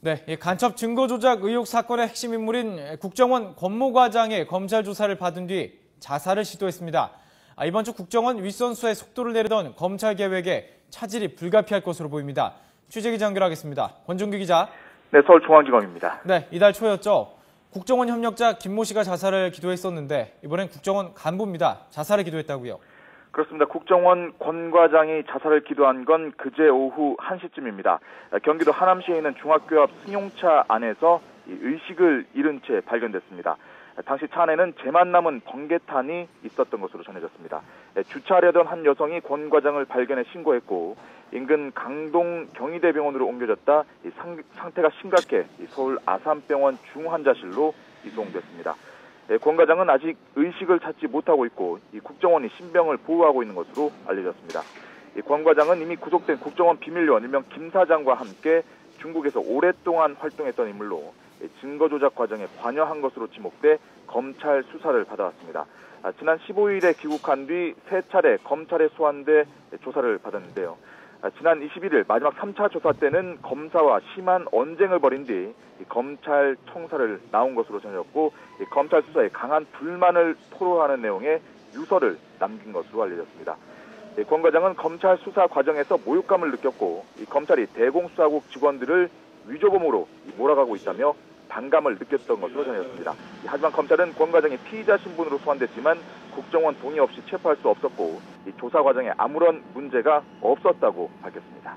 네, 이 간첩 증거 조작 의혹 사건의 핵심 인물인 국정원 권모과장의 검찰 조사를 받은 뒤 자살을 시도했습니다. 이번 주 국정원 윗선 수사에 속도를 내려던 검찰 계획에 차질이 불가피할 것으로 보입니다. 취재기자 연결하겠습니다. 권종규 기자. 네, 서울중앙지검입니다. 네, 이달 초였죠. 국정원 협력자 김모 씨가 자살을 기도했었는데 이번엔 국정원 간부입니다. 자살을 기도했다고요. 그렇습니다. 국정원 권 과장이 자살을 기도한 건 그제 오후 1시쯤입니다. 경기도 하남시에 있는 중학교 앞 승용차 안에서 의식을 잃은 채 발견됐습니다. 당시 차 안에는 재만 남은 번개탄이 있었던 것으로 전해졌습니다. 주차하려던 한 여성이 권 과장을 발견해 신고했고 인근 강동 경희대병원으로 옮겨졌다 상태가 심각해 서울 아산병원 중환자실로 이송됐습니다. 권 과장은 아직 의식을 찾지 못하고 있고 국정원이 신병을 보호하고 있는 것으로 알려졌습니다. 권 과장은 이미 구속된 국정원 비밀요원 일명 김 사장과 함께 중국에서 오랫동안 활동했던 인물로 증거 조작 과정에 관여한 것으로 지목돼 검찰 수사를 받아왔습니다. 지난 15일에 귀국한 뒤 3차례 검찰에 소환돼 조사를 받았는데요. 지난 21일 마지막 3차 조사 때는 검사와 심한 언쟁을 벌인 뒤 검찰 청사를 나온 것으로 전해졌고 검찰 수사에 강한 불만을 토로하는 내용의 유서를 남긴 것으로 알려졌습니다. 권 과장은 검찰 수사 과정에서 모욕감을 느꼈고 검찰이 대공수사국 직원들을 위조범으로 몰아가고 있다며 반감을 느꼈던 것으로 전해졌습니다. 하지만 검찰은 권 과장이 피의자 신분으로 소환됐지만 국정원 동의 없이 체포할 수 없었고 조사 과정에 아무런 문제가 없었다고 밝혔습니다.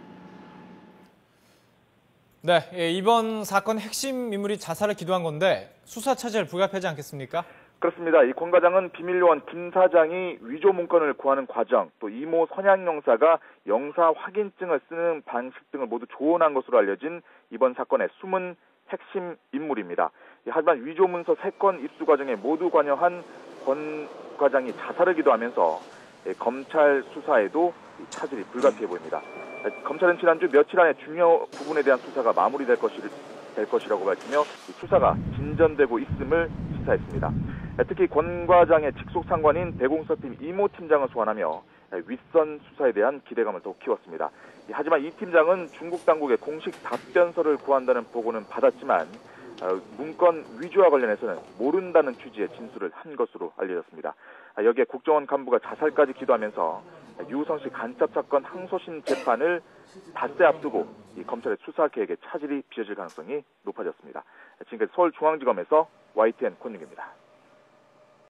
네, 이번 사건 핵심 인물이 자살을 기도한 건데 수사 차질 불가피하지 않겠습니까? 그렇습니다. 이 권 과장은 비밀요원 김 사장이 위조 문건을 구하는 과정, 또 이모 선양 영사가 영사 확인증을 쓰는 방식 등을 모두 조언한 것으로 알려진 이번 사건의 숨은 핵심 인물입니다. 하지만 위조 문서 3건 입수 과정에 모두 관여한 권 과장이 자살을 기도하면서 검찰 수사에도 차질이 불가피해 보입니다. 검찰은 지난주 며칠 안에 중요 부분에 대한 수사가 마무리될 것이라고 밝히며 수사가 진전되고 있음을 시사했습니다. 특히 권 과장의 직속 상관인 대공수사팀 이모 팀장을 소환하며 윗선 수사에 대한 기대감을 더욱 키웠습니다. 하지만 이 팀장은 중국 당국의 공식 답변서를 구한다는 보고는 받았지만 문건 위조와 관련해서는 모른다는 취지의 진술을 한 것으로 알려졌습니다. 여기에 국정원 간부가 자살까지 기도하면서 유우성 씨 간첩 사건 항소심 재판을 닷새 앞두고 이 검찰의 수사 계획에 차질이 빚어질 가능성이 높아졌습니다. 지금까지 서울중앙지검에서 YTN 권윤기입니다.